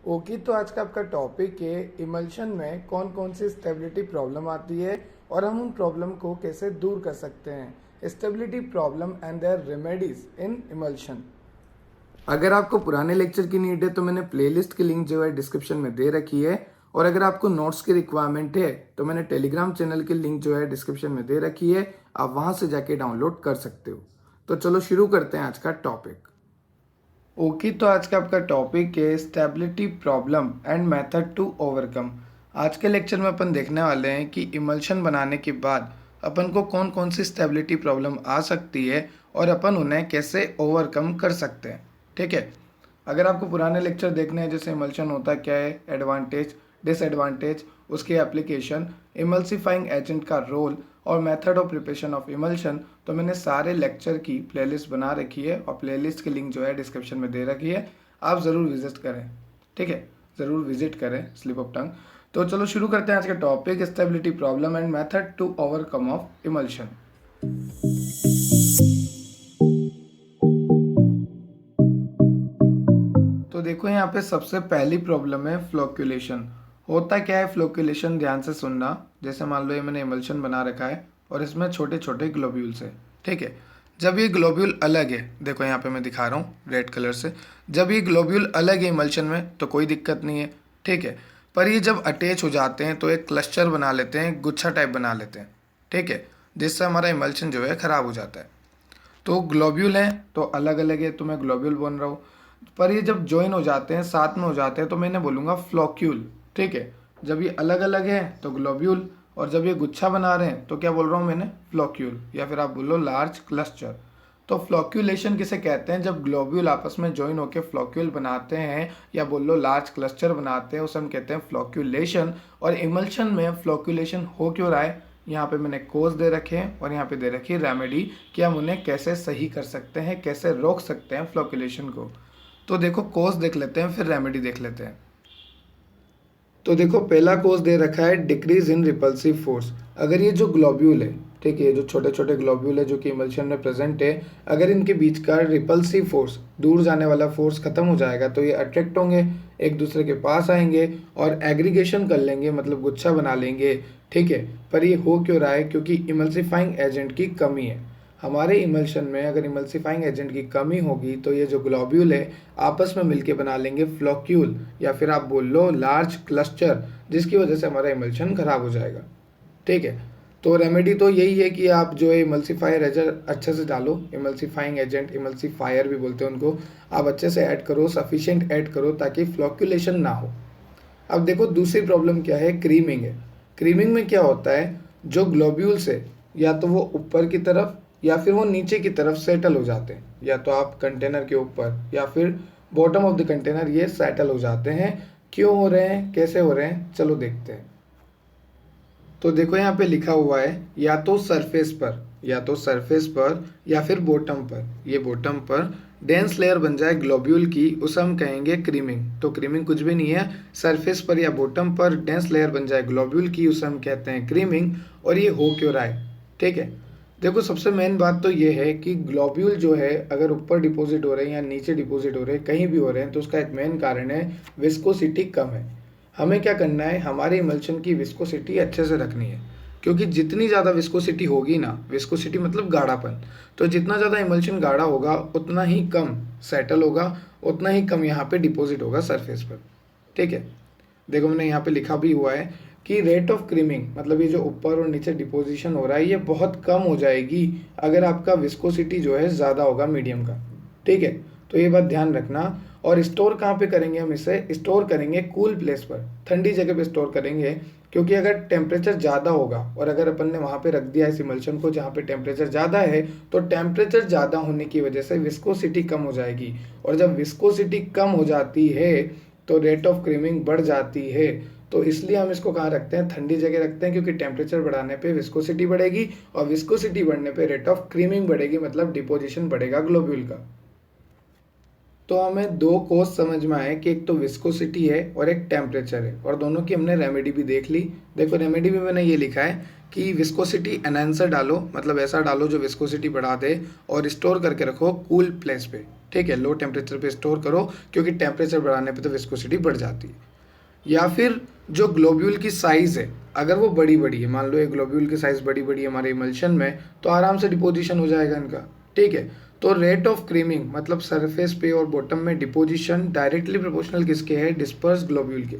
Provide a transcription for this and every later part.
Okay, तो आज का आपका टॉपिक है इमल्शन में कौन कौन सी स्टेबिलिटी प्रॉब्लम आती है और हम उन प्रॉब्लम को कैसे दूर कर सकते हैं। Stability problem and their remedies in emulsion. अगर आपको पुराने लेक्चर की नीड है तो मैंने प्लेलिस्ट की लिंक जो है डिस्क्रिप्शन में दे रखी है, और अगर आपको नोट्स की रिक्वायरमेंट है तो मैंने टेलीग्राम चैनल की लिंक जो है डिस्क्रिप्शन में दे रखी है, आप वहां से जाके डाउनलोड कर सकते हो। तो चलो शुरू करते हैं आज का टॉपिक। ओके, तो आज का आपका टॉपिक है stability problem and method to overcome. आज के लेक्चर में अपन देखने वाले हैं कि इमल्शन बनाने के बाद अपन को कौन कौन सी स्टेबिलिटी प्रॉब्लम आ सकती है और अपन उन्हें कैसे ओवरकम कर सकते हैं। ठीक है, अगर आपको पुराने लेक्चर देखने हैं जैसे इमल्शन होता क्या है, एडवांटेज, डिसएडवांटेज, उसकी एप्लीकेशन, इमल्सिफाइंग एजेंट का रोल और method of preparation of emulsion, तो मैंने सारे लेक्चर की प्लेलिस्ट बना रखी है और प्लेलिस्ट की लिंक जो है डिस्क्रिप्शन में दे रखी है, आप ज़रूर विजिट करें। ठीक है, ज़रूर विजिट करें, स्लिप ऑफ टंग। तो चलो शुरू करते हैं आज का topic, stability problem and method to overcome of emulsion. तो देखो यहाँ पे सबसे पहली प्रॉब्लम है फ्लोक्यूलेशन। होता क्या है फ्लोक्यूलेशन, ध्यान से सुनना। जैसे मान लो ये मैंने इमल्शन बना रखा है और इसमें छोटे छोटे ग्लोब्यूल्स है। ठीक है, जब ये ग्लोब्यूल अलग है, देखो यहाँ पे मैं दिखा रहा हूँ रेड कलर से, जब ये ग्लोब्यूल अलग है इमल्शन में तो कोई दिक्कत नहीं है। ठीक है, पर ये जब अटैच हो जाते हैं तो एक क्लस्टर बना लेते हैं, गुच्छा टाइप बना लेते हैं। ठीक है, जिससे हमारा इमल्शन जो है ख़राब हो जाता है। तो ग्लोब्यूल हैं तो अलग अलग है, तो मैं ग्लोब्यूल बोल रहा हूँ। पर ये जब ज्वाइन हो जाते हैं, साथ में हो जाते हैं, तो मैं इन्हें बोलूँगा फ्लोक्यूल। ठीक है, जब ये अलग अलग है तो ग्लोब्यूल, और जब ये गुच्छा बना रहे हैं तो क्या बोल रहा हूँ मैंने, फ्लोक्यूल, या फिर आप बोलो लार्ज क्लस्टर। तो फ्लोक्यूलेशन किसे कहते हैं, जब ग्लोब्यूल आपस में ज्वाइन होकर फ्लोक्यूल बनाते हैं या बोल लो लार्ज क्लस्टर बनाते हैं, उसे हम कहते हैं फ्लोक्यूलेशन। और इमल्शन में फ्लोक्यूलेशन हो क्यों रहा है, यहाँ पे मैंने कोज दे रखे हैं और यहाँ पे दे रखी है रेमेडी कि हम उन्हें कैसे सही कर सकते हैं, कैसे रोक सकते हैं फ्लोक्यूलेशन को। तो देखो कोज देख लेते हैं, फिर रेमेडी देख लेते हैं। तो देखो पहला कोज दे रखा है डिक्रीज इन रिपल्सिव फोर्स। अगर ये जो ग्लोब्यूल है, ठीक है, जो छोटे छोटे ग्लोब्यूल है जो कि इमल्शन में प्रेजेंट है, अगर इनके बीच का रिपल्सिव फोर्स, दूर जाने वाला फोर्स खत्म हो जाएगा तो ये अट्रैक्ट होंगे, एक दूसरे के पास आएंगे और एग्रीगेशन कर लेंगे, मतलब गुच्छा बना लेंगे। ठीक है, पर ये हो क्यों रहा है, क्योंकि इमल्सिफाइंग एजेंट की कमी है। हमारे इमल्शन में अगर इमल्सिफाइंग एजेंट की कमी होगी तो ये जो ग्लोब्यूल है आपस में मिलके बना लेंगे फ्लोक्यूल, या फिर आप बोल लो लार्ज क्लस्टर, जिसकी वजह से हमारा इमल्शन खराब हो जाएगा। ठीक है, तो रेमेडी तो यही है कि आप जो है इमल्सिफायर एजेंट अच्छे से डालो, इमल्सिफाइंग एजेंट, इमल्सिफायर भी बोलते हैं उनको, आप अच्छे से ऐड करो, सफिशिएंट ऐड करो ताकि फ्लोक्यूलेशन ना हो। अब देखो दूसरी प्रॉब्लम क्या है, क्रीमिंग है। क्रीमिंग में क्या होता है, जो ग्लोब्यूल्स है या तो वो ऊपर की तरफ या फिर वो नीचे की तरफ सेटल हो जाते हैं, या तो आप कंटेनर के ऊपर या फिर बॉटम ऑफ द कंटेनर ये सेटल हो जाते हैं। क्यों हो रहे हैं, कैसे हो रहे हैं, चलो देखते हैं। तो देखो यहाँ पे लिखा हुआ है या तो सरफेस पर, या तो सरफेस पर या फिर बॉटम पर, ये बॉटम पर डेंस लेयर बन जाए ग्लोब्यूल की, उसे हम कहेंगे क्रीमिंग। तो क्रीमिंग कुछ भी नहीं है, सरफेस पर या बॉटम पर डेंस लेयर बन जाए ग्लोब्यूल की, उसे हम कहते हैं क्रीमिंग। और ये हो क्यों रहा है, ठीक है, देखो सबसे मेन बात तो ये है कि ग्लोब्यूल जो है अगर ऊपर डिपॉजिट हो रहे हैं या नीचे डिपॉजिट हो रहे हैं, कहीं भी हो रहे हैं, तो उसका एक मेन कारण है विस्कोसिटी कम है। हमें क्या करना है, हमारे इमल्शन की विस्कोसिटी अच्छे से रखनी है, क्योंकि जितनी ज़्यादा विस्कोसिटी होगी ना, विस्कोसिटी मतलब गाढ़ापन, तो जितना ज़्यादा इमल्शन गाढ़ा होगा उतना ही कम सेटल होगा, उतना ही कम यहाँ पे डिपॉजिट होगा सरफेस पर। ठीक है, देखो मैंने यहाँ पे लिखा भी हुआ है कि रेट ऑफ क्रीमिंग, मतलब ये जो ऊपर और नीचे डिपोजिशन हो रहा है ये बहुत कम हो जाएगी अगर आपका विस्कोसिटी जो है ज़्यादा होगा मीडियम का। ठीक है, तो ये बात ध्यान रखना। और स्टोर कहाँ पे करेंगे, हम इसे स्टोर करेंगे कूल प्लेस पर, ठंडी जगह पे स्टोर करेंगे, क्योंकि अगर टेम्परेचर ज़्यादा होगा और अगर अपन ने वहाँ पे रख दिया इस इमल्शन को जहाँ पे टेम्परेचर ज़्यादा है, तो टेम्परेचर ज़्यादा होने की वजह से विस्कोसिटी कम हो जाएगी, और जब विस्कोसिटी कम हो जाती है तो रेट ऑफ क्रीमिंग बढ़ जाती है। तो इसलिए हम इसको कहाँ रखते हैं, ठंडी जगह रखते हैं, क्योंकि टेम्परेचर बढ़ाने पे विस्कोसिटी बढ़ेगी और विस्कोसिटी बढ़ने पे रेट ऑफ क्रीमिंग बढ़ेगी, मतलब डिपोजिशन बढ़ेगा ग्लोब्यूल का। तो हमें दो कोस समझ में आए कि एक तो विस्कोसिटी है और एक टेम्परेचर है, और दोनों की हमने रेमेडी भी देख ली। देखो रेमेडी में मैंने ये लिखा है कि विस्कोसिटी एनहांसर डालो, मतलब ऐसा डालो जो विस्कोसिटी बढ़ा दे, और स्टोर करके रखो कूल प्लेस पे। ठीक है, लो टेम्परेचर पे स्टोर करो, क्योंकि टेम्परेचर बढ़ाने पे तो विस्कोसिटी बढ़ जाती है। या फिर जो ग्लोब्यूल की साइज़ है, अगर वो बड़ी बड़ी है, मान लो एक ग्लोब्यूल की साइज़ बड़ी बड़ी है हमारे इमल्शन में, तो आराम से डिपोजिशन हो जाएगा इनका। ठीक है, तो रेट ऑफ क्रीमिंग मतलब सरफेस पे और बॉटम में डिपोजिशन डायरेक्टली प्रोपोर्शनल किसके है, डिस्पर्स ग्लोब्यूल के।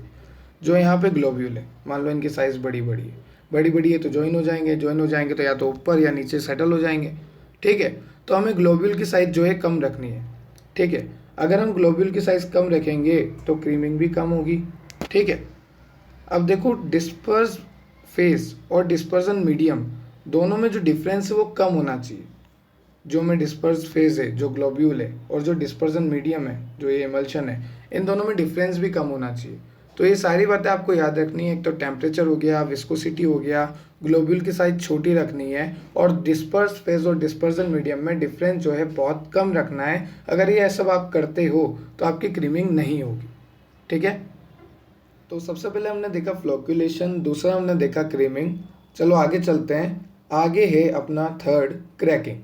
जो यहाँ पे ग्लोब्यूल है, मान लो इनकी साइज़ बड़ी बड़ी है, बड़ी बड़ी है तो ज्वाइन हो जाएंगे, ज्वाइन हो जाएंगे तो या तो ऊपर या नीचे सेटल हो जाएंगे। ठीक है, तो हमें ग्लोब्यूल की साइज़ जो है कम रखनी है। ठीक है, अगर हम ग्लोब्यूल की साइज़ कम रखेंगे तो क्रीमिंग भी कम होगी। ठीक है, अब देखो डिस्पर्स फेस और डिस्पर्सन मीडियम दोनों में जो डिफरेंस है वो कम होना चाहिए। जो में डिस्पर्स फेज है, जो ग्लोब्यूल है, और जो डिस्पर्सन मीडियम है, जो ये इमल्शन है, इन दोनों में डिफरेंस भी कम होना चाहिए। तो ये सारी बातें आपको याद रखनी है। एक तो टेम्परेचर हो गया, विस्कोसिटी हो गया, ग्लोब्यूल की साइज छोटी रखनी है, और डिस्पर्स फेज और डिस्पर्सन मीडियम में डिफरेंस जो है बहुत कम रखना है। अगर ये सब आप करते हो तो आपकी क्रीमिंग नहीं होगी। ठीक है, तो सबसे पहले हमने देखा फ्लोक्यूलेशन, दूसरा हमने देखा क्रीमिंग। चलो आगे चलते हैं। आगे है अपना थर्ड, क्रैकिंग।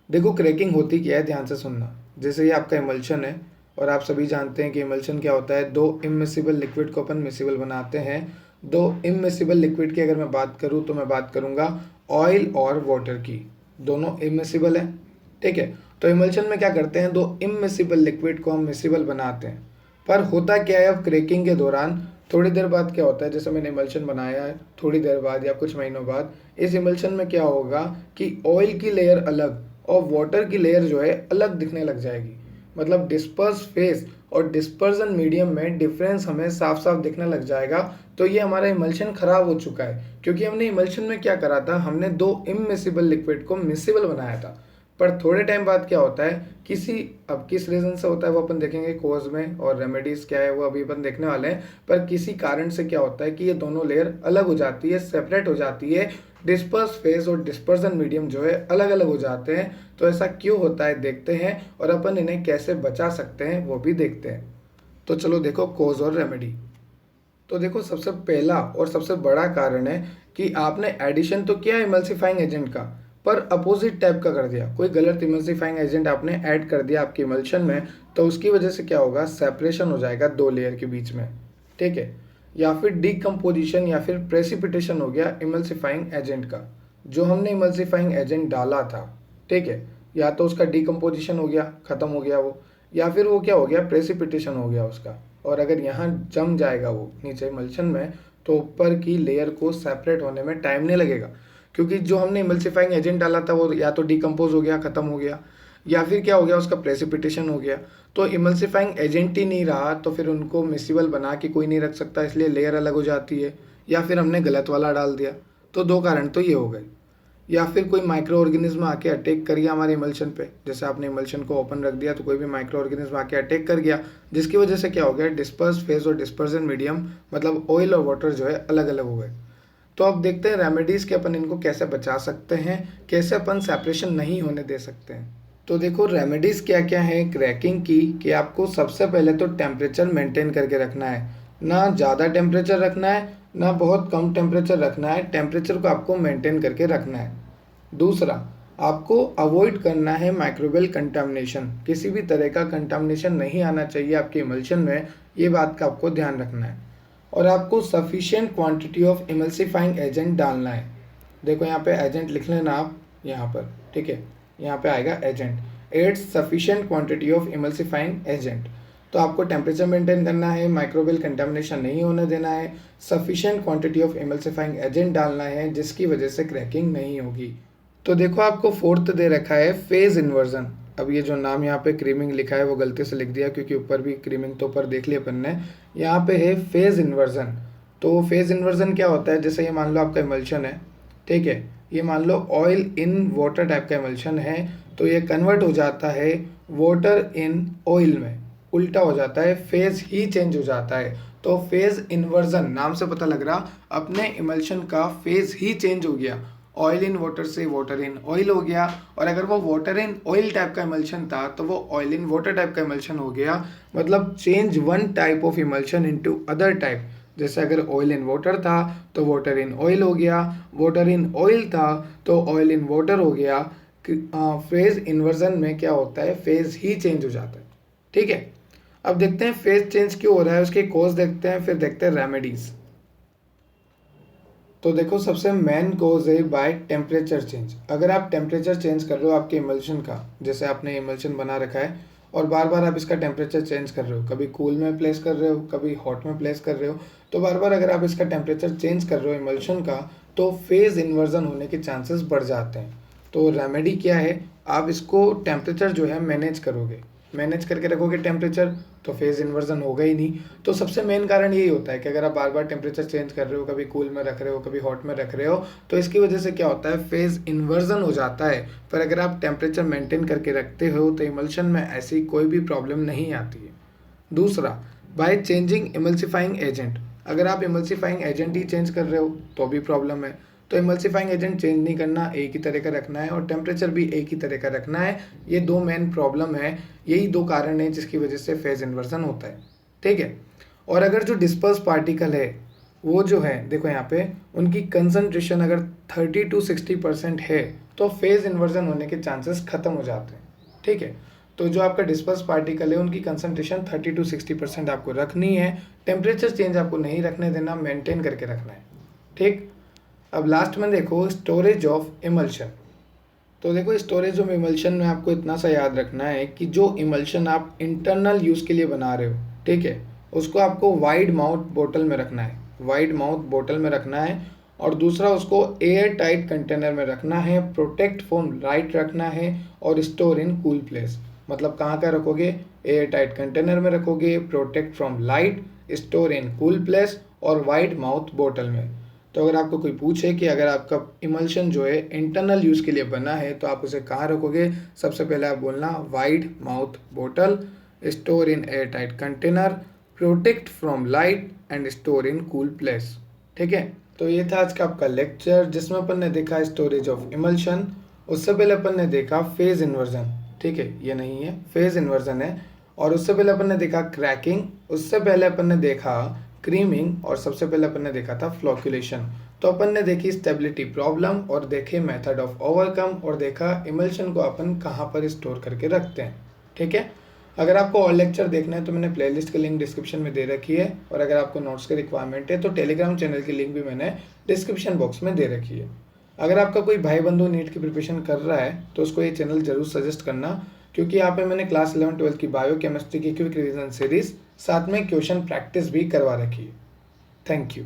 देखो क्रैकिंग होती क्या है, ध्यान से सुनना। जैसे ये आपका इमल्शन है, और आप सभी जानते हैं कि इमल्शन क्या होता है, दो इमिसिबल लिक्विड को अपन मिसिबल बनाते हैं। दो इमिसिबल लिक्विड की अगर मैं बात करूँ तो मैं बात करूँगा ऑयल और वाटर की, दोनों इमिसिबल है। ठीक है, तो इमल्शन में क्या करते हैं, दो इमिसिबल लिक्विड को हम मिसिबल बनाते हैं। पर होता क्या है, अब क्रैकिंग के दौरान थोड़ी देर बाद क्या होता है, जैसे मैंने इमल्शन बनाया है, थोड़ी देर बाद या कुछ महीनों बाद इस इमल्शन में क्या होगा कि ऑयल की लेयर अलग और वाटर की लेयर जो है अलग दिखने लग जाएगी। मतलब डिस्पर्स फेस और डिस्पर्सन मीडियम में डिफरेंस हमें साफ साफ दिखने लग जाएगा। तो ये हमारा इमल्शन खराब हो चुका है, क्योंकि हमने इमल्शन में क्या करा था, हमने दो इमिसिबल लिक्विड को मिसिबल बनाया था। पर थोड़े टाइम बाद क्या होता है, अब किस रीज़न से होता है वो अपन देखेंगे कोज में, और रेमेडीज़ क्या है वो अभी अपन देखने वाले हैं। पर किसी कारण से क्या होता है कि ये दोनों लेयर अलग हो जाती है, सेपरेट हो जाती है। डिस्पर्स फेज और डिस्पर्सन मीडियम जो है अलग अलग हो जाते हैं। तो ऐसा क्यों होता है देखते हैं, और अपन इन्हें कैसे बचा सकते हैं वो भी देखते हैं। तो चलो देखो कोज और रेमेडी। तो देखो सबसे पहला और सबसे बड़ा कारण है कि आपने एडिशन तो किया इमल्सिफाइंग एजेंट का, पर अपोजिट टाइप का कर दिया। कोई गलत इमल्सिफाइंग एजेंट आपने ऐड कर दिया आपके इमल्शन में, तो उसकी वजह से क्या होगा, सेपरेशन हो जाएगा दो लेयर के बीच में। ठीक है, या फिर डीकम्पोजिशन या फिर प्रेसिपिटेशन हो गया इमल्सिफाइंग एजेंट का, जो हमने इमल्सिफाइंग एजेंट डाला था। ठीक है, या तो उसका डीकम्पोजिशन हो गया, ख़त्म हो गया वो, या फिर वो क्या हो गया, प्रेसिपिटेशन हो गया उसका। और अगर यहाँ जम जाएगा वो नीचे इमल्शन में, तो ऊपर की लेयर को सेपरेट होने में टाइम नहीं लगेगा, क्योंकि जो हमने इमल्सिफाइंग एजेंट डाला था वो या तो डिकम्पोज हो गया, ख़त्म हो गया, या फिर क्या हो गया, उसका प्रेसिपिटेशन हो गया। तो इमल्सिफाइंग एजेंट ही नहीं रहा, तो फिर उनको मिसिबल बना के कोई नहीं रख सकता, इसलिए लेयर अलग हो जाती है। या फिर हमने गलत वाला डाल दिया। तो दो कारण तो ये हो गए। या फिर कोई माइक्रो ऑर्गेनिज्म आके अटैक कर गया हमारे इमल्शन पे, जैसे आपने इमल्शन को ओपन रख दिया तो कोई भी माइक्रो ऑर्गेनिज्म आके अटैक कर गया, जिसकी वजह से क्या हो गया, डिस्पर्स फेज और डिस्पर्सन मीडियम मतलब ऑयल और वाटर जो है अलग अलग हो गए। तो अब देखते हैं रेमेडीज़ के अपन इनको कैसे बचा सकते हैं, कैसे अपन सेपरेशन नहीं होने दे सकते हैं। तो देखो रेमेडीज़ क्या क्या है क्रैकिंग की, कि आपको सबसे पहले तो टेम्परेचर मेंटेन करके रखना है। ना ज़्यादा टेम्परेचर रखना है, ना बहुत कम टेम्परेचर रखना है, टेम्परेचर को आपको मेंटेन करके रखना है। दूसरा, आपको अवॉइड करना है माइक्रोबियल कंटामिनेशन। किसी भी तरह का कंटामिनेशन नहीं आना चाहिए आपके इमल्शन में, ये बात का आपको ध्यान रखना है। और आपको sufficient quantity of emulsifying agent डालना है। देखो यहाँ पे एजेंट लिख लेना आप यहाँ पर। ठीक है, यहाँ पे आएगा agent, adds sufficient quantity of emulsifying agent. तो आपको टेम्परेचर मेंटेन करना है, माइक्रोबियल कंटामिनेशन नहीं होने देना है, sufficient quantity of emulsifying agent डालना है, जिसकी वजह से क्रैकिंग नहीं होगी। तो देखो आपको फोर्थ दे रखा है फेज इन्वर्जन। अब ये जो नाम यहाँ पे क्रीमिंग लिखा है वो गलती से लिख दिया, क्योंकि ऊपर भी क्रीमिंग तो ऊपर देख लिया अपन ने, यहाँ पे है फेज इन्वर्जन। तो फेज इन्वर्जन क्या होता है, जैसे ये मान लो आपका इमल्शन है। ठीक है, ये मान लो ऑयल इन वाटर टाइप का इमल्शन है, तो ये कन्वर्ट हो जाता है वाटर इन ऑयल में, उल्टा हो जाता है, फेज ही चेंज हो जाता है। तो फेज इन्वर्जन नाम से पता लग रहा, अपने इमल्शन का फेज ही चेंज हो गया, ऑयल इन वाटर से वाटर इन ऑयल हो गया, और अगर वो वाटर इन ऑयल टाइप का इमल्शन था तो वो ऑयल इन वाटर टाइप का इमल्शन हो गया। मतलब change one type of emulsion into other type. जैसे अगर ऑयल इन वाटर था तो वाटर इन ऑयल हो गया, वाटर इन ऑयल था तो ऑयल इन वाटर हो गया। फेज इन्वर्जन में क्या होता है, फेज ही चेंज हो जाता है। ठीक है, अब देखते हैं फेज चेंज क्यों हो रहा है, उसके कॉज देखते हैं, फिर देखते हैं रेमेडीज। तो देखो सबसे मेन कॉज है बाय टेम्परेचर चेंज। अगर आप टेम्परेचर चेंज कर रहे हो आपके इमल्शन का, जैसे आपने इमल्शन बना रखा है और बार बार आप इसका टेम्परेचर चेंज कर रहे हो, कभी कूल में प्लेस कर रहे हो, कभी हॉट में प्लेस कर रहे हो, तो बार बार अगर आप इसका टेम्परेचर चेंज कर रहे हो इमल्शन का, तो फेज इन्वर्जन होने के चांसेस बढ़ जाते हैं। तो रेमेडी क्या है, आप इसको टेम्परेचर जो है मैनेज करोगे, मैनेज करके रखोगे टेम्परेचर, तो फेज इन्वर्जन होगा ही नहीं। तो सबसे मेन कारण यही होता है कि अगर आप बार बार टेम्परेचर चेंज कर रहे हो, कभी कूल में रख रहे हो, कभी हॉट में रख रहे हो, तो इसकी वजह से क्या होता है, फेज इन्वर्जन हो जाता है। पर अगर आप टेम्परेचर मेंटेन करके रखते हो तो इमल्शन में ऐसी कोई भी प्रॉब्लम नहीं आती है। दूसरा, बाय चेंजिंग इमल्सिफाइंग एजेंट। अगर आप इमल्सिफाइंग एजेंट ही चेंज कर रहे हो तो भी प्रॉब्लम है। तो इमल्सिफाइंग एजेंट चेंज नहीं करना, एक ही तरह का रखना है, और टेम्परेचर भी एक ही तरह का रखना है। ये दो मेन प्रॉब्लम है, यही दो कारण है जिसकी वजह से फेज इन्वर्जन होता है। ठीक है, और अगर जो डिस्पर्स पार्टिकल है वो जो है, देखो यहाँ पे उनकी कंसंट्रेशन अगर 30 to 60% है तो फेज इन्वर्जन होने के चांसेस खत्म हो जाते हैं। ठीक है, तो जो आपका डिस्पर्स पार्टिकल है उनकी कंसंट्रेशन 30 to 60% आपको रखनी है। टेम्परेचर चेंज आपको नहीं रखने देना, मेंटेन करके रखना है। ठीक, अब लास्ट में देखो स्टोरेज ऑफ इमल्शन। तो देखो स्टोरेज ऑफ इमल्शन में आपको इतना सा याद रखना है कि जो इमल्शन आप इंटरनल यूज़ के लिए बना रहे हो, ठीक है, उसको आपको वाइड माउथ बोतल में रखना है, वाइड माउथ बोतल में रखना है। और दूसरा, उसको एयर टाइट कंटेनर में रखना है, प्रोटेक्ट फ्रॉम लाइट रखना है, और स्टोर इन कूल प्लेस। मतलब कहाँ का रखोगे, एयर टाइट कंटेनर में रखोगे, protect from light, store in cool place, और वाइड माउथ बोतल में। तो अगर आपको कोई पूछे कि अगर आपका इमल्शन जो है इंटरनल यूज़ के लिए बना है तो आप उसे कहाँ रखोगे, सबसे पहले आप बोलना वाइड माउथ बोतल, store in air tight container, protect from light, and store in cool place. ठीक है, तो ये था आज का आपका लेक्चर जिसमें अपन ने देखा स्टोरेज ऑफ इमल्शन। उससे पहले अपन ने देखा फेज इन्वर्जन। ठीक है, ये नहीं है, फेज इन्वर्जन है। और उससे पहले अपन ने देखा क्रैकिंग, उससे पहले अपन ने देखा क्रीमिंग, और सबसे पहले अपन ने देखा था फ्लोक्यूलेशन। तो अपन ने देखी स्टेबिलिटी प्रॉब्लम, और देखे मेथड ऑफ ओवरकम, और देखा इमल्शन को अपन कहाँ पर स्टोर करके रखते हैं। ठीक है, अगर आपको और लेक्चर देखना है तो मैंने प्लेलिस्ट की लिंक डिस्क्रिप्शन में दे रखी है, और अगर आपको नोट्स की रिक्वायरमेंट है तो टेलीग्राम चैनल की लिंक भी मैंने डिस्क्रिप्शन बॉक्स में दे रखी है। अगर आपका कोई भाई बंधु नीट की प्रिपरेशन कर रहा है तो उसको ये चैनल जरूर सजेस्ट करना, क्योंकि यहाँ पे मैंने क्लास 11-12 की बायो केमिस्ट्री की क्विक रिवीजन सीरीज साथ में क्वेश्चन प्रैक्टिस भी करवा रखी है। Thank you.